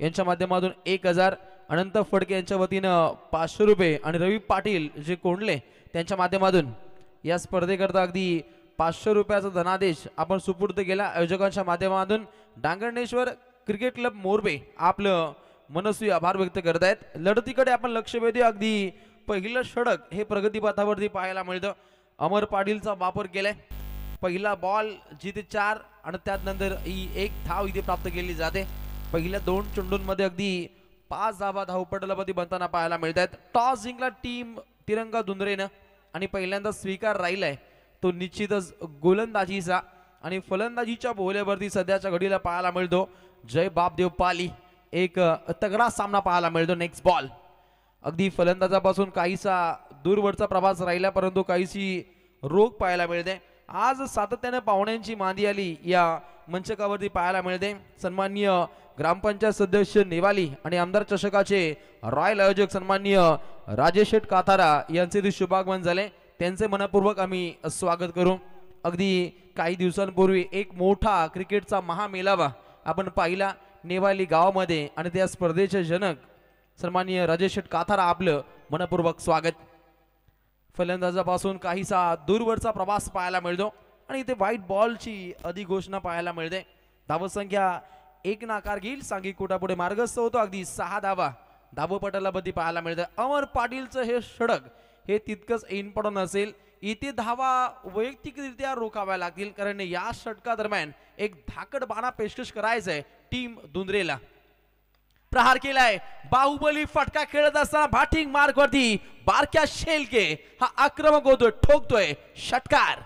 यांच्या माध्यमातून 1000, अनंत फडके यांच्या वतीनं 500 रुपये आणि रवी पाटील जे कोंडले त्यांच्या माध्यमातून या स्पर्धेकरता अगदी 500 रुपयाचा धनादेश आपण सुपूर्द केला। आयोजकांच्या माध्यमातून डांगणेश्वर क्रिकेट क्लब मोरबे आपलं मनस्वी आभार व्यक्त करत आहेत। लढतीकडे आपण लक्ष वेधूया। अगदी पहिलं षटक हे प्रगतीपथावरती पाहायला मिळतं। अमर पाटीलचा वापर केलाय। पहिला बॉल जिथे 4 आणि त्यानंतर ही 1 धाव इथे प्राप्त केली जाते। पहिल्या 2 चेंडूंमध्ये अगदी 5 धावा धावपटलावरती बनताना पाहायला मिळतात। टॉस जिंकला टीम तिरंगा धुंद्रेनं आणि पहिल्यांदा स्वीकार राहिलाय तो निश्चितच गोलंदाजीचा आणि फलंदाजीच्या बोहल्यावरती सध्याच्या घडीला पाहायला मिळतो जय बापदेव पाली। एक तगडा सामना पाहायला मिळतो। नेक्स्ट बॉल अगदी फलंदाजापासून काहीसा दूरवरचा प्रवास राहिला परंतु काहीशी रोग पाहायला मिळते। आज सातत्याने पाहुण्यांची मांदी आली या मंचकावरती पाहायला मिळते। सन्माननीय ग्रामपंचायत सदस्य नेवाली आणि आमदार चषकाचे रॉयल आयोजक सन्माननीय राजेश शेठ कातारा यांचे ते शुभागमन झाले। त्यांचे मनपूर्वक आम्ही स्वागत करू। अगदी काही दिवसांपूर्वी एक मोठा क्रिकेटचा महामेळावा आपण पाहिला नेवाली गावामध्ये आणि त्या स्पर्धेचे जनक सन्माननीय राजेश शेठ कातारा आपलं मनपूर्वक स्वागत। फलंदाजापासून काहीसा दूरवरचा प्रवास पाहायला मिळतो आणि इथे व्हाईट बॉलची अधिघोषणा पाहायला मिळते। धावसंख्या 1 नाकार घेईल सांघिक कोटापुढे मार्गस्थ होतो। अगदी 6 धावा धावपटलावरती पाहायला मिळतं। अमर पाटीलचं हे षटक हे तितकंच इम्पॉर्टंट असेल। इथे धावा वैयक्तिकरित्या रोखाव्या लागतील कारण या षटकादरम्यान एक धाकड बाणा पेशकश करायचंय टीम धुंद्रेला। प्रहार केलाय बाहुबली फटका खेळत असताना बॅटिंग मार्कवरती बारक्या शेलके हा आक्रमक होतोय ठोकतोय षटकार।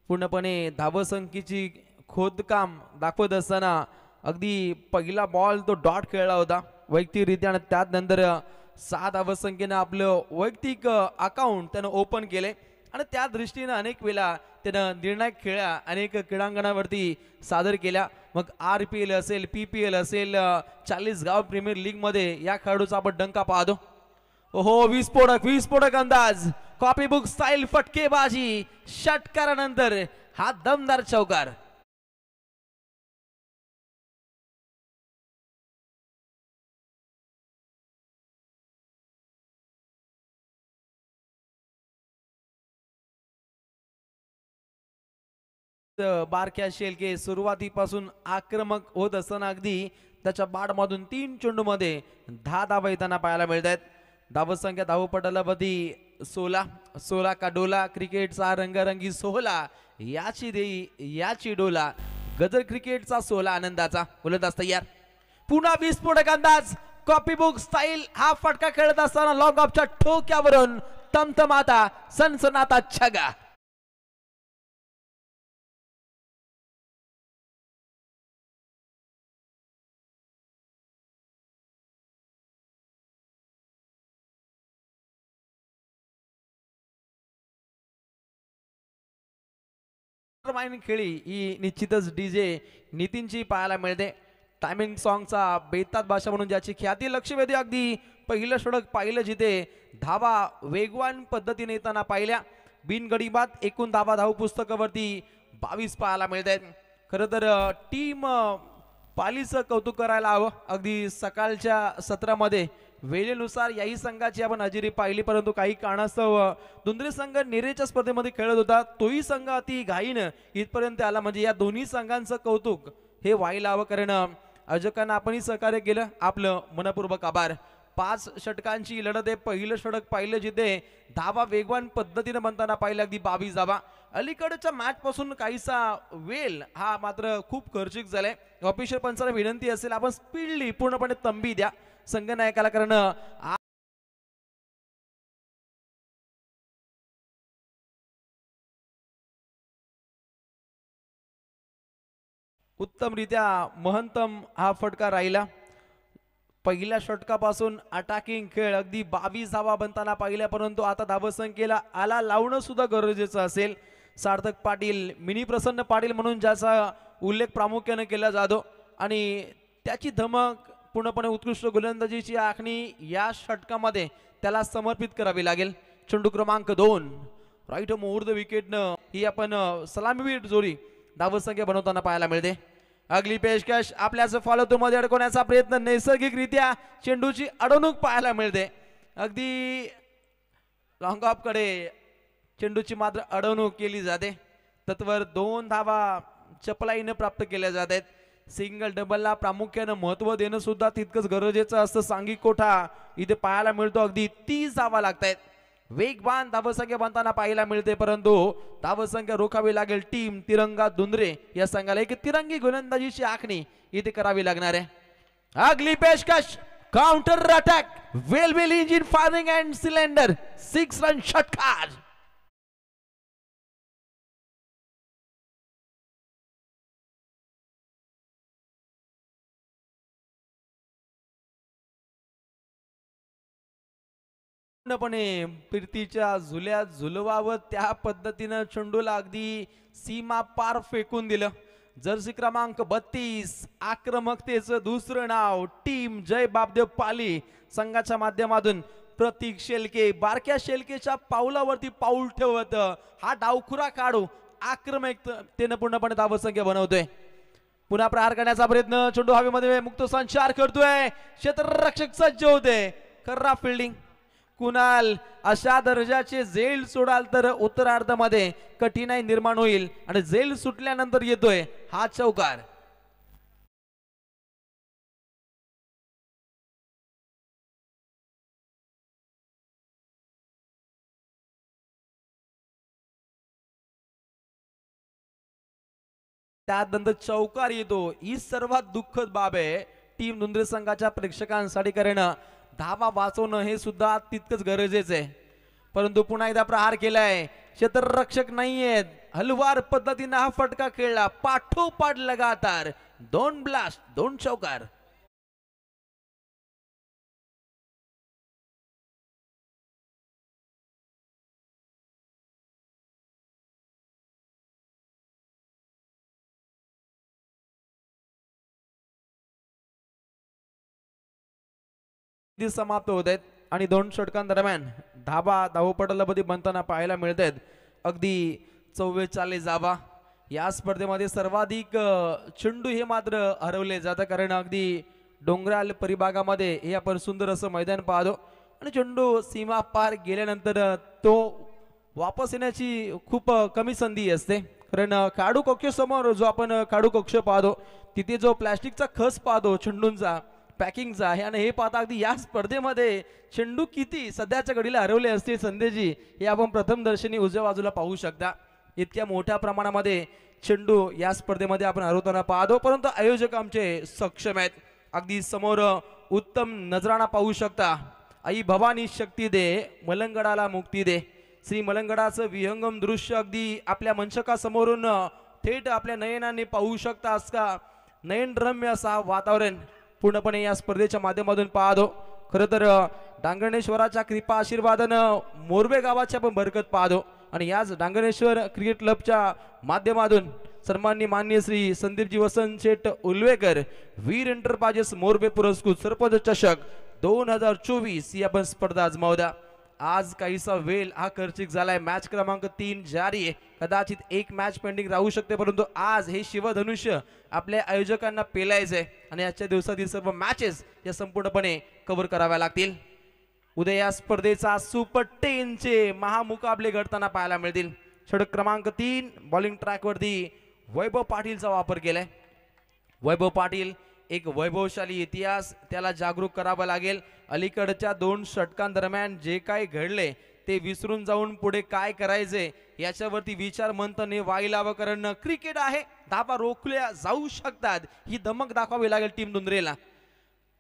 पूर्णपणे धावसंख्येची खोदकाम दाखवत असताना अगदी पहिला बॉल तो डॉट खेळला होता वैयक्तिकरित्या आणि त्यानंतर 6 धावसंख्येने आपलं वैयक्तिक अकाउंट त्यानं ओपन केले आणि त्या दृष्टीने अनेक वेळा त्यानं निर्णायक खेळ्या अनेक क्रीडांगणावरती सादर केल्या। मग RPL असेल PPL असेल 40 गाव प्रीमियर लीग मध्ये या खेळाडूचा आपण डंका पाहतो। ओहो विस्फोटक अंदाज कॉपी बुक स्टाईल फटकेबाजी षटकारानंतर हा दमदार चौकार। बारक्या शेलके सुरुवातीपासून आक्रमक होत असताना अगदी त्याच्या बाडमधून 3 चेंडूमध्ये 10 धावा येताना पाहायला मिळतात। धावसंख्या धावपटलावरती 16 का डोला क्रिकेटचा रंगरंगी सोहळा याची डोला गजर क्रिकेटचा सोहळा आनंदाचा गोलंदाज तयार। पुन्हा विस्फोटक अंदाज कॉपी बुक स्टाईल हा फटका खेळत असताना लॉंग ऑफच्या ठोक्यावरून तमतमाता सनसनाता छगा। खेळी ही निश्चितच DJ नितीनची पाहायला मिळते। टायमिंग सॉन्गचा बेतात भाषा म्हणून ज्याची ख्याती लक्ष वेधते। अगदी पहिलं षटक पाहिलं जिथे धावा वेगवान पद्धतीने येताना पाहिल्या बिनगडीबाद एकूण धावा धाव पुस्तकावरती 22 पाहायला मिळतात। खरं तर टीम पालीचं कौतुक करायला हवं। अगदी सकाळच्या सत्रामध्ये वेळेनुसार याही संघाची आपण हजेरी पाहिली परंतु काही कारणास्तव धुंद्रे संघ नेरेच्या स्पर्धेमध्ये खेळत होता तोही संघ अति घाईनं इथपर्यंत आला म्हणजे या दोन्ही संघांचं कौतुक हे व्हायला हवं कारण आयोजकांना आपणही सहकार्य केलं आपलं मनपूर्वक आभार। 5 षटकांची लढत आहे। पहिलं षटक पाहिलं जिथे धावा वेगवान पद्धतीने बनताना पाहिलं अगदी 22 धावा। अलीकडच्या मॅच पासून काहीसा वेळ हा मात्र खूप खर्चिक झालाय। ऑफिशियल पंचांना विनंती असेल आपण स्पीडली पूर्णपणे तंबी द्या संघनायकाला कारण उत्तमरित्या महंतम हा फटका राहिला। पहिल्या षटकापासून अटॅकिंग खेळ अगदी 22 धावा बनताना पाहिल्या परंतु आता धावसंख्येला आला लावणं सुद्धा गरजेचं असेल। सार्थक पाटील मिनी प्रसन्न पाटील म्हणून ज्याचा उल्लेख प्रामुख्याने केला जातो आणि त्याची धमक पूर्णपणे उत्कृष्ट गोलंदाजीची आखणी या षटकामध्ये त्याला समर्पित करावी लागेल. चेंडू क्रमांक 2 राईट मोर द विकेटनं ही आपण सलामीवीर जोडी धावसंख्या बनवताना पाहायला मिळते. अगली पेशकश आपल्याच फॉलोथ्रू मध्ये अडकवण्याचा प्रयत्न नैसर्गिकरित्या चेंडूची अडवणूक पाहायला मिळते. अगदी लॉंग ऑफ कडे चेंडूची मात्र अडवणूक केली जाते. तत्वर 2 धावा चपलाईने प्राप्त केल्या जात आहेत. सिंगल डबलला प्रामुख्याने महत्व देणं सुद्धा तितकंच गरजेचं असतं. सांघिक कोठा इथे पाहायला मिळतो. अगदी 30 धावा लागतायत. वेगवान धावसंख्या बनताना पाहायला मिळते, परंतु धावसंख्या रोखावी लागेल. टीम तिरंगा धुंद्रे या संघाला एक तिरंगी गोलंदाजीची आखणी इथे करावी लागणार आहे. अगली पेशकश counter attack well engine firing and cylinder 6 run षटकार. फिरतीच्या झुल्यात झुलवावं त्या पद्धतीनं चेंडूला अगदी सीमा पार फेकून दिलं. जर्सी क्रमांक 32 आक्रमकतेचं दुसरं नाव टीम जय बापदेव पाली संघाच्या माध्यमातून प्रतीक शेलके बारक्या शेलकेच्या पावलावरती पाऊल ठेवत हा डावखुरा काढू आक्रमकतेनं पूर्णपणे धावसंख्या बनवतोय. पुन्हा प्रहार करण्याचा प्रयत्न. चेंडू हवेमध्ये मुक्त संचार करतोय. क्षेत्ररक्षक सज्ज होते. कर्रा फिल्डिंग. कुणाल अशा दर्जाचे झेल सोडाल तर उत्तरार्धामध्ये कठीणाई निर्माण होईल आणि झेल सुटल्यानंतर येतोय हा चौकार. त्यानंतर चौकार येतो. ही सर्वात दुःखद बाब आहे टीम धुंद्रे संघाच्या प्रेक्षकांसाठी, कारण धावा वाचवणं हे सुद्धा तितकंच गरजेचं आहे. परंतु पुन्हा एकदा प्रहार केलाय. क्षेत्ररक्षक नाहीयेत. हलवार पद्धतीने हा फटका खेळला. पाठोपाठ लगातार 2 ब्लास्ट 2 चौकार. समाप्त होत आहेत आणि 2 षटकांदरम्यान धावपटलामध्ये बनताना पाहायला मिळत आहेत. अगदी 44 धावा. या स्पर्धेमध्ये सर्वाधिक चेंडू हे मात्र हरवले जातात, कारण अगदी डोंगराळ परिभागामध्ये हे आपण सुंदर असं मैदान पाहतो आणि चेंडू सीमा पार गेल्यानंतर तो वापस येण्याची खूप कमी संधी असते. कारण काडू कक्ष समोर जो आपण काडू कक्ष पाहतो तिथे जो प्लास्टिकचा खस पाहतो चेंडूंचा पॅकिंगचा आहे आणि हे पाहता अगदी या स्पर्धेमध्ये चेंडू किती सध्याच्या घडीला हरवले असतील संदेजी हे आपण प्रथम दर्शनी उजव्या बाजूला पाहू शकता. इतक्या मोठ्या प्रमाणामध्ये चेंडू या स्पर्धेमध्ये आपण हरवताना पाहतो, परंतु आयोजक आमचे सक्षम आहेत. अगदी समोर उत्तम नजराणा पाहू शकता. आई भवानी शक्ती दे मलंगडाला मुक्ती दे. श्री मलंगडाचं विहंगम दृश्य अगदी आपल्या मंचका समोरून थेट आपल्या नयनाने पाहू शकता. असं नयनरम्य असा वातावरण पूर्णपणे या स्पर्धेच्या माध्यमातून पाहतो. खरं तर डांगणेश्वराच्या कृपा आशीर्वादानं मोरबे गावाच्या पण बरकत पाहतो आणि याच डांगणेश्वर क्रिकेट क्लबच्या माध्यमातून सन्माननीय माननीय श्री संदीपजी वसंत शेठ उल्वेकर वीर एंटरप्राइजेस मोरबे पुरस्कृत सरपंच चषक 2024 ही आपण स्पर्धा आजमावदा. आज काहीसा वेळ हा खर्चिक झालाय. मॅच क्रमांक 3 जारी आहे. कदाचित एक मॅच पेंडिंग राहू शकते, परंतु आज हे शिवधनुष्य आपल्या आयोजकांना पेलायचंय आणि आजच्या दिवसातील सर्व मॅचेस या संपूर्णपणे कव्हर कराव्या लागतील. उद्या या स्पर्धेचा सुपर 10 चे महामुकाबले घडताना पाहायला मिळतील. षटक क्रमांक 3 बॉलिंग ट्रॅक वरती वैभव पाटीलचा वापर केलाय. वैभव पाटील एक वैभवशाली इतिहास, त्याला जागरूक करावा लागेल. अलीकडच्या 2 षटकांदरम्यान जे काही घडले ते विसरून जाऊन पुढे काय करायचे याच्यावरती विचार मंथन व्हायला हवं, कारण क्रिकेट आहे. धावा रोखल्या जाऊ शकतात ही धमक दाखवावी लागेल टीम धुंद्रेला.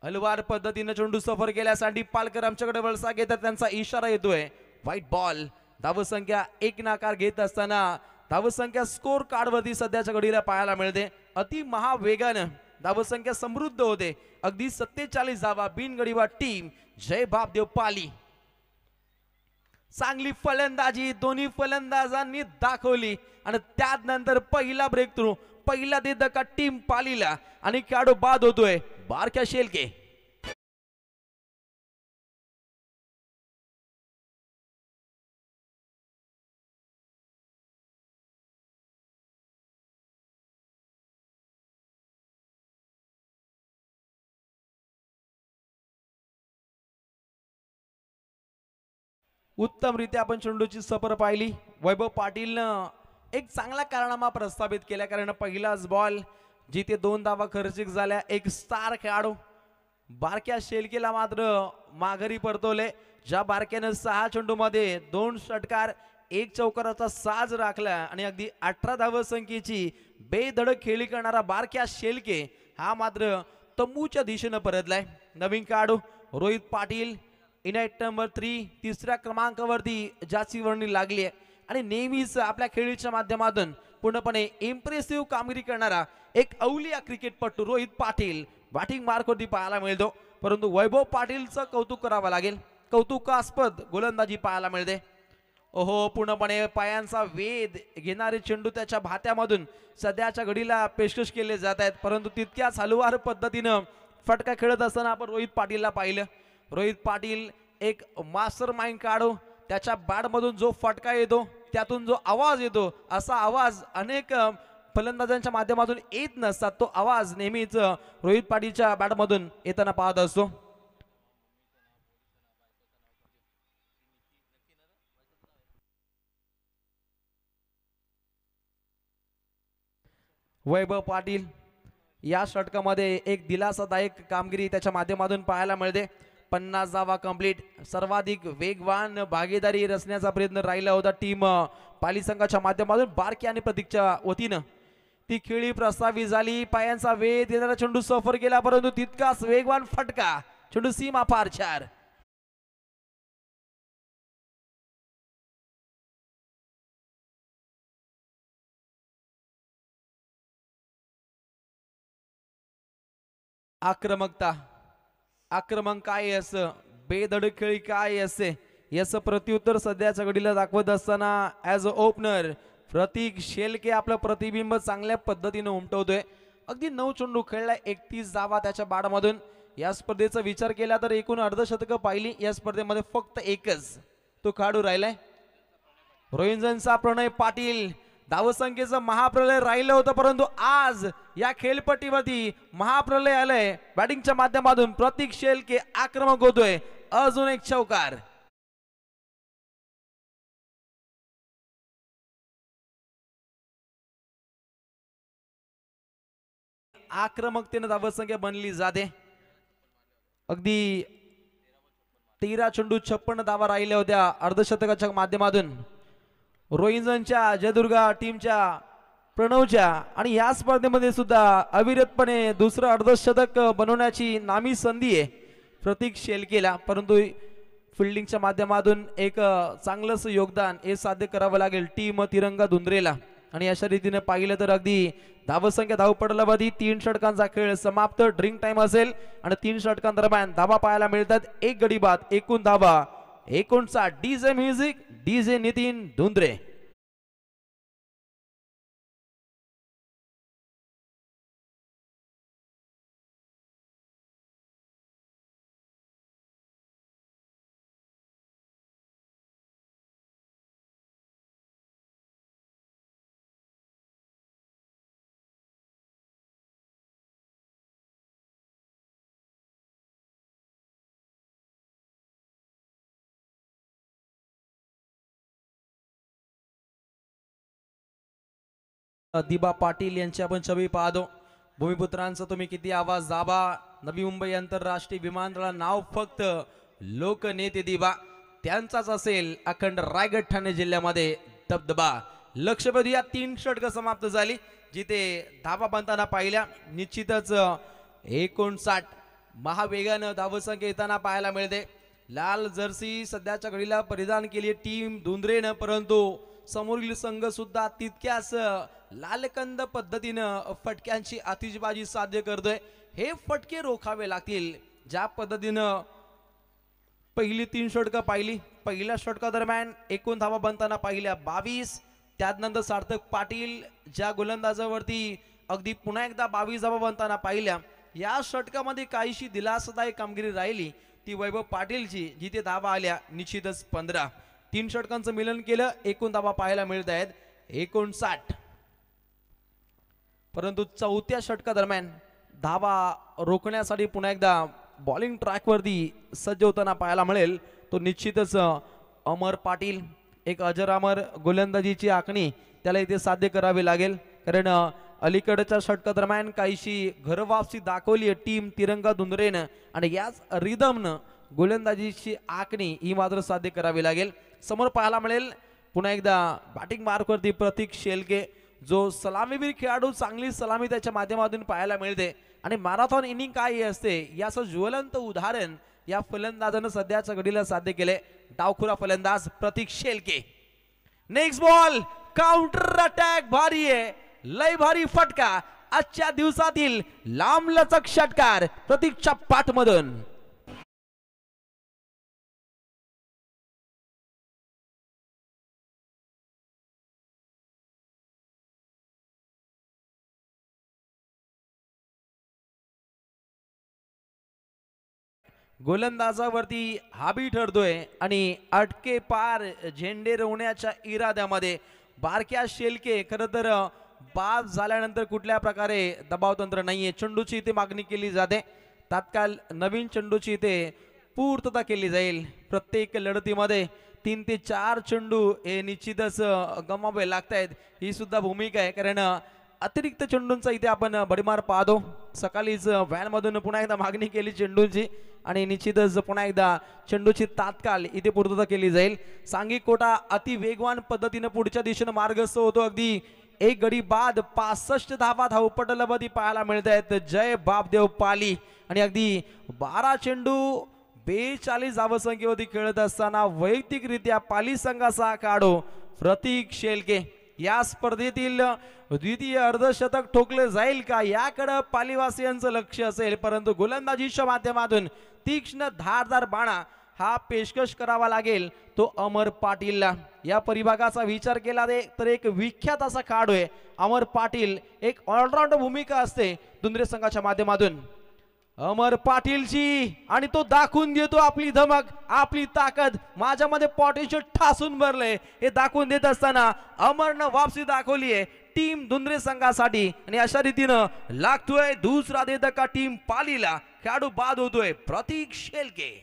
हलवार पद्धतीने चेंडू सफर केल्यासाठी पालकर आमच्याकडे वळसा घेतात. त्यांचा इशारा येतोय व्हाईट बॉल. धावसंख्या 1 नाकार घेत असताना धावसंख्या स्कोर कार्ड वरती सध्याच्या घडीला पाहायला मिळते. अति महावेगानं धावसंख्या समृद्ध होते. अगदी 47 धावा बिनगडीवा टीम जय बापदेव पाली. चांगली फलंदाजी दोन्ही फलंदाजांनी दाखवली आणि त्यानंतर पहिला ब्रेक थ्रू पहिला दे धक्का टीम पालीला आणि खेळाडू बाद होतोय बारक्या शेलके. उत्तमरित्या आपण चेंडूची सफर पाहिली. वैभव पाटीलनं एक चांगला कारनामा प्रस्थापित केला, कारण पहिलाच बॉल जिथे 2 धावा खर्चिक झाल्या. एक स्टार खेळाडू बारक्या शेलकेला मात्र माघारी परतवले. ज्या बारक्यानं 6 चेंडूमध्ये 2 षटकार 1 चौकाराचा साज राखला आणि अगदी 18 धावसंख्येची बेधडक खेळी करणारा बारक्या शेलके हा मात्र तंबूच्या दिशेनं परतलाय. नवीन खेळाडू रोहित पाटील इनाईट नंबर 3 तिसऱ्या क्रमांकावरती ज्याची वर्णी लागली आहे आणि नेहमीच आपल्या खेळीच्या माध्यमातून पूर्णपणे इम्प्रेसिव्ह कामगिरी करणारा एक अवलिया क्रिकेटपटू रोहित पाटील बॅटिंग मार्कवरती पाहायला मिळतो. परंतु वैभव पाटीलचं कौतुक करावं लागेल. कौतुकास्पद गोलंदाजी पाहायला मिळते. ओहो, पूर्णपणे पायांचा वेध घेणारे चेंडू त्याच्या भात्यामधून सध्याच्या घडीला पेशकश केले जात आहेत, परंतु तितक्याच हलवार पद्धतीनं फटका खेळत असताना आपण रोहित पाटीलला पाहिलं. रोहित पाटील एक मास्टर माइंड काढू, त्याच्या बॅटमधून जो फटका येतो त्यातून जो आवाज येतो असा आवाज अनेक फलंदाजांच्या माध्यमातून येत नसतात. तो आवाज नेहमीच रोहित पाटीलच्या बॅटमधून येताना पाहत असतो. वैभव पाटील या षटकामध्ये एक दिलासादायक कामगिरी त्याच्या माध्यमातून पाहायला मिळते. 50 धावा कंप्लीट, सर्वाधिक वेगवान भागीदारी रचण्याचा प्रयत्न राहिला होता टीम पाली संघाच्या माध्यमातून. बारके आणि प्रतीकच्या वतीनं ती खेळी प्रस्तावित झाली. पायांचा वेध येणारा चेंडू सफर केला, परंतु तितकाच वेगवान फटका, चेंडू सीमा पार 4. आक्रमकता, आक्रमक काय असं, बेधडक खेळी काय असे याचं प्रत्युत्तर सध्याच्या घडीला दाखवत असताना ॲज अ ओपनर प्रतीक शेलके आपलं प्रतिबिंब चांगल्या पद्धतीने उमटवतोय. अगदी 9 चेंडू खेळलाय, 31 धावा त्याच्या बाडमधून. या स्पर्धेचा विचार केला तर एकूण अर्धशतकं पाहिली. या स्पर्धेमध्ये फक्त एकच तो खेळाडू राहिलाय. रोहिंजनचा प्रणय पाटील धावसंख्येचं महाप्रलय राहिलं होतं, परंतु आज या खेळपट्टीवरती महाप्रलय आलंय. बॅटिंगच्या माध्यमातून प्रतीक शेलके आक्रमक होतोय. अजून एक चौकार. आक्रमकतेने धावसंख्या बनली जाते. अगदी 13 चेंडू 56 धावा राहिल्या होत्या अर्धशतकाच्या माध्यमातून रोहिंजनच्या जयदुर्गा टीमच्या प्रणवच्या. आणि या स्पर्धेमध्ये सुद्धा अविरतपणे दुसरं अर्धशतक बनवण्याची नामी संधी आहे प्रतीक शेलकेला, परंतु फिल्डिंगच्या माध्यमातून एक चांगलंच योगदान हे साध्य करावं लागेल टीम तिरंगा धुंद्रेला. आणि अशा रीतीने पाहिलं तर अगदी धावसंख्या धावपटलावधी 3 षटकांचा खेळ समाप्त. ड्रिंक टाइम असेल आणि 3 षटकांदरम्यान धावा पाहायला मिळतात. 1 गडी बाद, एकूण धावा 59. DJ music, DJ Nitin Dhundre. Diba Patil यांची आपण छबी पाहतो. भूमिपुत्रांचा तुम्ही किती आवाज दाबा. नवी मुंबई आंतरराष्ट्रीय विमानतळा नाव फक्त लोकनेते दिबा त्यांचाच असेल. अखंड रायगड ठाणे जिल्ह्यामध्ये दबदबा. लक्षवेधी या 3 षटकं समाप्त झाली जिथे धावा बनताना पाहिल्या. निश्चितच 59 महावेगानं धावसंख्या येताना पाहायला मिळते. लाल जर्सी सध्याच्या घडीला परिधान केली टीम धुंद्रेनं, परंतु समोरील संघ सुद्धा तितक्याच लालकंद पद्धतीनं फटक्यांची आतिषबाजी साध्य करतोय. हे फटके रोखावे लागतील. ज्या पद्धतीनं पहिली 3 षटकं पाहिली, पहिल्या षटका दरम्यान एकूण धावा बनताना पाहिल्या 22. त्यानंतर सार्थक पाटील ज्या गोलंदाजावरती अगदी पुन्हा एकदा 22 धावा बनताना पाहिल्या. या षटकामध्ये काहीशी दिलासादायक कामगिरी राहिली ती वैभव पाटीलची, जिथे धावा आल्या निश्चितच 15. 3 षटकांचं मिलन केलं, एकूण धावा पाहायला मिळत आहेत 59. परंतु चौथ्या षटकादरम्यान धावा रोखण्यासाठी पुन्हा एकदा बॉलिंग ट्रॅकवरती सज्ज होताना पाहायला मिळेल तो निश्चितच अमर पाटील. एक अजरामर गोलंदाजीची आखणी त्याला इथे साध्य करावी लागेल, कारण अलीकडच्या षटकादरम्यान काहीशी घरवापसी दाखवली टीम तिरंगा धुंदरेनं, आणि याच रिदमनं गोलंदाजीची आखणी ही मात्र साध्य करावी लागेल. समोर पाहायला मिळेल पुन्हा एकदा बॅटिंग मार्कवरती प्रतीक शेलके, जो सलामीवीर खेळाडू, चांगली सलामी त्याच्या माध्यमातून पाहायला मिळते. आणि मॅरेथॉन इनिंग काय असते याचं ज्वलंत उदाहरण या फलंदाजानं सध्याच्या घडीला साध्य केले. डावखुरा फलंदाज Pratik Shelke. Next ball, counter attack भारी आहे, लय भारी फटका, आजच्या दिवसातील लांबलचक षटकार प्रतीकच्या पाठमधून. गोलंदाजावरती हाबी ठरतोय आणि अटके पार झेंडे रोवण्याच्या इराद्यामध्ये बारक्या शेलके खरं तर बाद झाल्यानंतर कुठल्या प्रकारे दबाव तंत्र नाहीये. चेंडूची इथे मागणी केली जाते, तात्काळ नवीन चेंडूची इथे पूर्तता केली जाईल. प्रत्येक लढतीमध्ये 3 ते 4 चेंडू हे निश्चितच गमावे लागत आहेत, ही सुद्धा भूमिका आहे, कारण अतिरिक्त चेंडूंचा इथे आपण भडीमार पाहतो. सकाळीच व्हॅन मधून पुन्हा एकदा मागणी केली चेंडूंची आणि निश्चितच पुन्हा एकदा चेंडूची तात्काळ इथे पूर्तता केली जाईल. सांघिक कोटा अति वेगवान पद्धतीने पुढच्या दिशेने मार्गस्थ होतो. अगदी एक गडी बाद 65 धावा धावपटलमध्ये पाहायला मिळत आहेत. जय बापदेव पाली. आणि अगदी 12 चेंडू 42 धावसंख्येवरती खेळत असताना वैयक्तिकरित्या पाली संघाचा खेळाडू प्रतीक शेलके या स्पर्धेतील द्वितीय अर्धशतक ठोकले जाईल का याकडे पालीवासियांचं लक्ष असेल. परंतु गोलंदाजीच्या माध्यमातून तीक्ष्ण धारदार बाणा हा पेशकश करावा लागेल तो अमर पाटीलला. या परिभागाचा विचार केला तर एक विख्यात असा खेळाडू आहे अमर पाटील. एक ऑलराऊंडर भूमिका असते दुंद्रे संघाच्या माध्यमातून अमर पाटीलची, आणि तो दाखवून देतो आपली धमक, आपली ताकद. माझ्यामध्ये पोटेन्शियल ठासून भरलंय हे दाखवून देत असताना अमरनं वापसी दाखवली आहे टीम दुंद्रे संघासाठी. आणि अशा रीतीनं लागतोय दुसरा देदका टीम पालीला. खेळाडू बाद होतोय प्रतीक शेलके.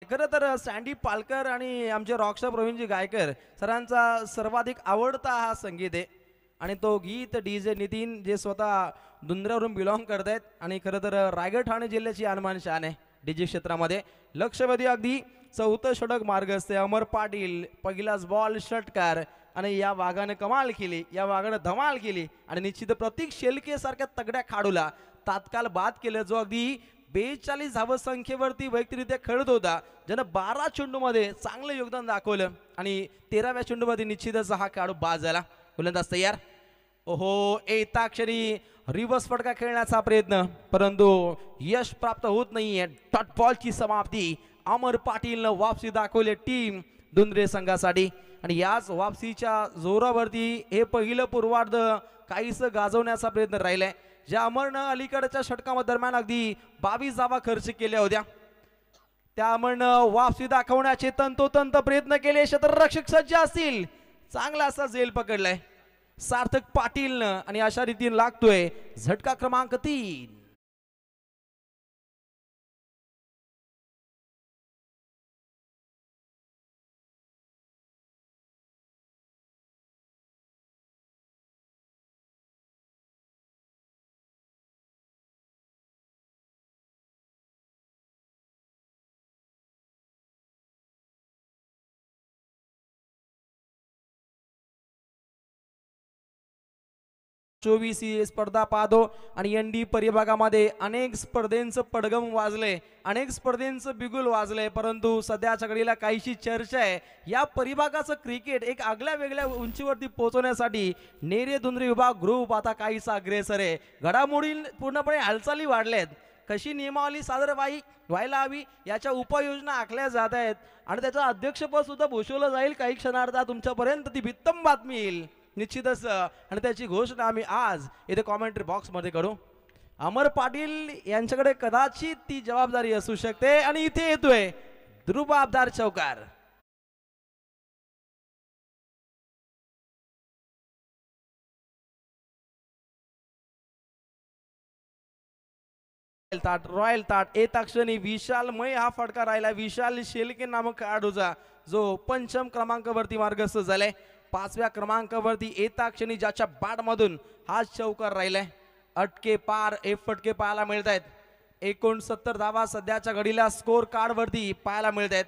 खरं तर सँडी पालकर आणि आमचे रॉकस्टार प्रवीणजी गायकर सरांचा सर्वाधिक आवडता हा संगीत आहे. आणि तो गीत डीजे नितीन जे स्वतः दुंद्र्यावरून बिलॉंग करत आहेत आणि खरं तर रायगड ठाणे जिल्ह्याची अनमान शान आहे डीजे क्षेत्रामध्ये. लक्षवेधी अगदी 4थं षटक मार्ग असते. अमर पाटील पहिलाच बॉल षटकार, आणि या वाघाने कमाल केली, या वाघाने धमाल केली आणि निश्चित प्रतीक शेलके सारख्या तगड्या खेळाडूला तात्काळ बाद केलं, जो अगदी 42 धावसंख्येवरती वैयक्तिकरित्या खेळत होता, ज्यानं 12 चेंडूमध्ये चांगलं योगदान दाखवलं आणि 13व्या चेंडूमध्ये निश्चितच हा खेळाडू बाद झाला. गोलंदाज तयार. ओहो, एताक्षरी रिव्हर्स फटका खेळण्याचा प्रयत्न, परंतु यश प्राप्त होत नाहीये. डॉट बॉलची समाप्ती. अमर पाटीलनं वापसी दाखवली टीम दुंद्रे संघासाठी. आणि याच वापसीच्या जोरावरती हे पहिलं पूर्वार्ध काहीसं गाजवण्याचा प्रयत्न राहिलाय. ज्या अमरनं अलीकडच्या षटकादरम्यान अगदी 22 धावा खर्च केल्या होत्या, त्या अमरनं वापसी दाखवण्याचे तंतोतंत प्रयत्न केले. क्षेत्ररक्षक सज्ज असतील, चांगला असा झेल पकडलाय सार्थक पाटीलनं. आणि अशा रीतीने लागतोय झटका क्रमांक 3. 24 ही स्पर्धा पाहतो आणि एनडी परिभागामध्ये अनेक स्पर्धेंचं पडगम वाजले, अनेक स्पर्धेंचं बिगुल वाजले, परंतु सध्याच्या घडीला काहीशी चर्चा आहे या परिभागाचं क्रिकेट एक आगळ्या वेगळ्या उंचीवरती पोहोचवण्यासाठी नेरे दुंद्रे विभाग ग्रुप आता काहीसा अग्रेसर आहे. घडामोडी पूर्णपणे हालचाली वाढल्यात. कशी नियमावली सादर व्हायला हवी याच्या उपाययोजना आखल्या जात आहेत आणि त्याचं अध्यक्षपद सुद्धा भूषवलं जाईल. काही क्षणार्धात तुमच्यापर्यंत ती भित्तम बातमी येईल निश्चितच आणि त्याची घोषणा आम्ही आज इथे कॉमेंट्री बॉक्समध्ये करू. अमर पाटील यांच्याकडे कदाचित ती जबाबदारी असू शकते आणि इथे येतोय रुबाबदार चौकार. रॉयल ताट येता क्षणी विशालमय हा फटका राहिला. विशाल शेलके नामक खेळाडूचा जो पंचम क्रमांकावरती मार्गस्थ झालाय. 5व्या क्रमांकावरती येता क्षणी ज्याच्या बॅट मधून हा चौकार राहिलाय. अटके पार फटके पाहायला मिळत आहेत. 69 धावा सध्याच्या घडीला स्कोर कार्ड वरती पाहायला मिळत आहेत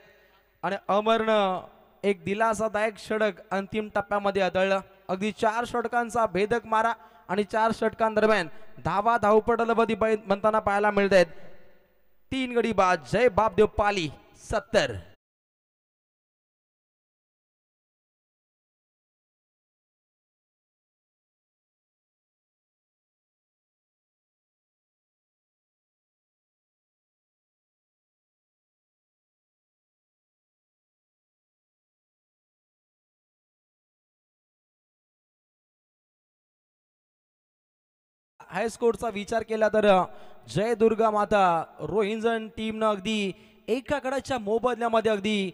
आणि अमरनं एक दिलासादायक षटक अंतिम टप्प्यामध्ये आदळलं. अगदी 4 षटकांचा भेदक मारा आणि 4 षटकांदरम्यान धावा धावपटलमध्ये बनताना पाहायला मिळत आहेत. 3 गडी बाद जय बापदेव पाली 70. हायस्कोरचा विचार केला तर जय दुर्गा माता रोहिंजन टीमनं अगदी एका गडाच्या मोबदल्यामध्ये अगदी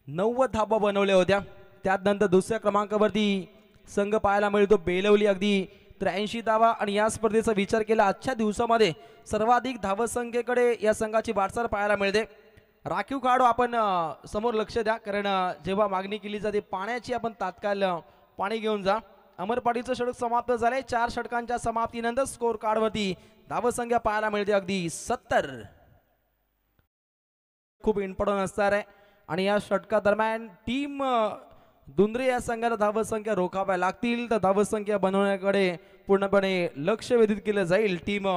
90 धाबा बनवल्या होत्या. त्यानंतर दुसऱ्या क्रमांकावरती संघ पाहायला मिळतो बेलवली अगदी 83 धावा आणि या स्पर्धेचा विचार केला आजच्या दिवसामध्ये सर्वाधिक धावसंख्येकडे या संघाची वाटचाल पाहायला मिळते. राखीव खेळाडू आपण समोर लक्ष द्या कारण जेव्हा मागणी केली जाते पाण्याची आपण तात्काळ पाणी घेऊन जा. अमर पाटीलचं षटक समाप्त झाले. 4 षटकांच्या समाप्तीनंतर स्कोर कार्डवरती धावसंख्या पाहायला मिळते अगदी 70. खूप इम्पॉर्टंट असणार आहे आणि या षटका दरम्यान टीम दुंद्रे या संघाला धावसंख्या रोखाव्या लागतील तर धावसंख्या बनवण्याकडे पूर्णपणे लक्ष वेधित केलं जाईल टीम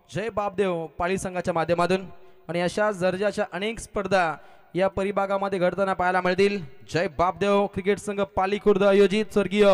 जय बापदेव पाळी संघाच्या माध्यमातून आणि अशा दर्जाच्या अनेक स्पर्धा या परिभागामध्ये घडताना पाहायला मिळतील. जय बापदेव क्रिकेट संघ पाली खुर्द आयोजित स्वर्गीय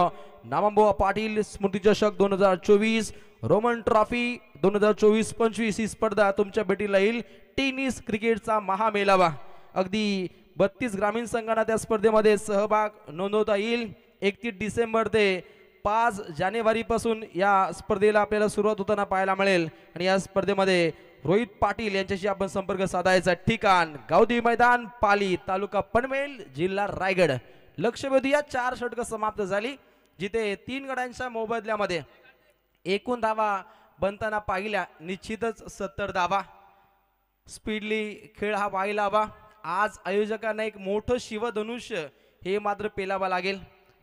नामंबुवा पाटील स्मृती चषक 2024 रोमन ट्रॉफी 2024-25 ही स्पर्धा तुमच्या भेटीला येईल. टेनिस क्रिकेटचा महामेळावा अगदी 32 ग्रामीण संघांना त्या स्पर्धेमध्ये सहभाग नोंदवता येईल. 31 डिसेंबर ते 5 जानेवारी पासून या स्पर्धेला आपल्याला सुरुवात होताना पाहायला मिळेल आणि या स्पर्धेमध्ये रोहित पाटील यांच्याशी आपण संपर्क साधायचा. ठिकाण गावदी मैदान पाली तालुका पनवेल जिल्हा रायगड. लक्ष वेधूया 4 षटकं समाप्त झाली जिथे 3 गडांच्या मोबदल्यामध्ये एकूण धावा बनताना पाहिल्या निश्चितच 70 धावा. स्पीडली खेळ हा व्हायला हवा. आज आयोजकांना एक मोठं शिवधनुष्य हे मात्र पेलावं लागेल.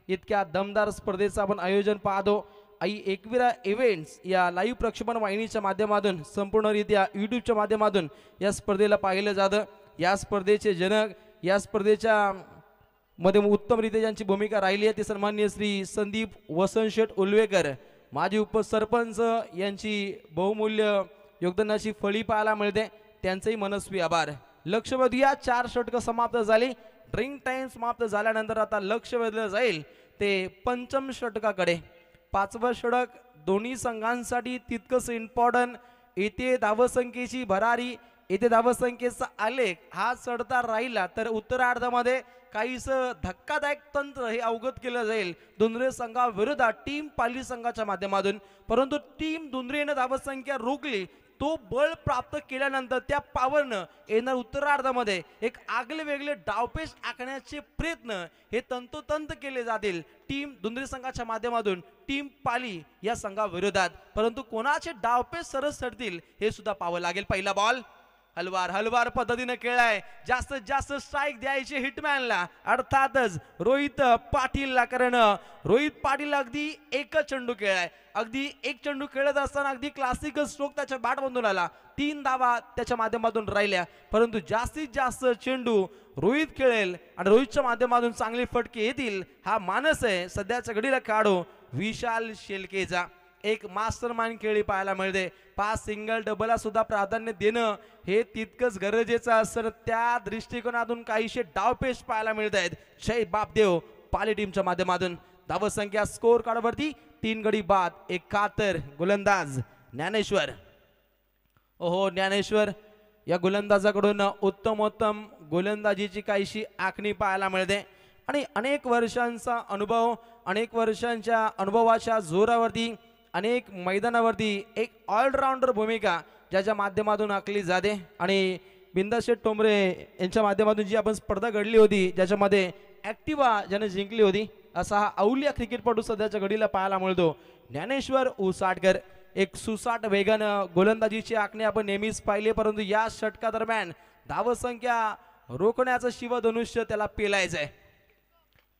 इतक्या दमदार स्पर्धेचं आपण आयोजन पाहतो. आई एकविरा इव्हेंट्स या लाईव्ह प्रक्षेपण वाहिनीच्या माध्यमातून संपूर्णरित्या यूट्यूबच्या माध्यमातून या स्पर्धेला पाहिलं जातं. या स्पर्धेचे जनक या स्पर्धेच्या मध्ये उत्तमरित्या ज्यांची भूमिका राहिली आहे ते सन्माननीय श्री संदीप वसंत उल्वेकर माजी उपसरपंच यांची बहुमूल्य योगदानाची फळी पाहायला मिळते. त्यांचेही मनस्वी आभार. लक्ष वेधूया 4 षटकं समाप्त झाली. ड्रिंक टाइम समाप्त झाल्यानंतर आता लक्ष वेधलं जाईल ते पंचम षटकाकडे. 5वं षटक दोन्ही संघांसाठी तितकंच इम्पॉर्टंट. येथे धावसंख्येची भरारी येथे धावसंख्येचा आलेख हा चढता राहिला तर उत्तरार्धामध्ये काहीस धक्कादायक तंत्र हे अवगत केलं जाईल दुंद्रे संघाविरोधात टीम पाली संघाच्या माध्यमातून. परंतु टीम दुंद्रेनं धावसंख्या रोखली तो बळ प्राप्त केल्यानंतर त्या पावरनं येणार उत्तरार्धामध्ये एक आगळे वेगळे डावपेच आखण्याचे प्रयत्न हे तंतोतंत केले जातील टीम दुंद्रे संघाच्या माध्यमातून टीम पाली या संघाविरोधात. परंतु कोणाचे डावपेच सरस ठरतील हे सुद्धा पाहावं लागेल. पहिला बॉल हलवार पद्धतीने खेळाय. जास्तीत जास्त स्ट्राईक द्यायचे हिटमॅनला अर्थातच रोहित पाटीलला कारण रोहित पाटील अगदी एकच चेंडू खेळाय. अगदी एक चेंडू खेळत असताना अगदी क्लासिकल स्ट्रोक त्याच्या बॅट मधून आला. 3 धावा त्याच्या माध्यमातून राहिल्या. परंतु जास्तीत जास्त चेंडू रोहित खेळेल आणि रोहितच्या माध्यमातून चांगले फटके येतील हा मानस आहे सध्याच्या घडीला खेळाडू विशाल शेलकेचा. एक मास्टर माइंड खेळी पाहायला मिळते. 5 सिंगल डबलला सुद्धा प्राधान्य देणं हे तितकंच गरजेचं असतं. त्या दृष्टिकोनातून काहीशे डावपेच पाहायला मिळत आहेत जय बापदेव पाली टीमच्या माध्यमातून. धावसंख्या स्कोर कार्डवरती 3 गडी बाद. एक कातर गोलंदाज ज्ञानेश्वर. ओहो ज्ञानेश्वर या गोलंदाजाकडून उत्तम गोलंदाजीची काहीशी आखणी पाहायला मिळते आणि अनेक वर्षांचा अनुभव, अनेक वर्षांच्या अनुभवाच्या जोरावरती अनेक मैदानावरती एक ऑलराऊंडर भूमिका ज्याच्या माध्यमातून आखली जाते. आणि बिंदाशेठ टोंबरे यांच्या माध्यमातून जी आपण स्पर्धा घडली होती ज्याच्यामध्ये ॲक्टिवा ज्याने जिंकली होती असा हा अवलिया क्रिकेटपटू सध्याच्या घडीला पाहायला मिळतो. ज्ञानेश्वर उसाटकर एक सुसाट वेगानं गोलंदाजीची आखणी आपण नेहमीच पाहिली, परंतु या षटका दरम्यान धावसंख्या रोखण्याचं शिवधनुष्य त्याला पेलायचंय.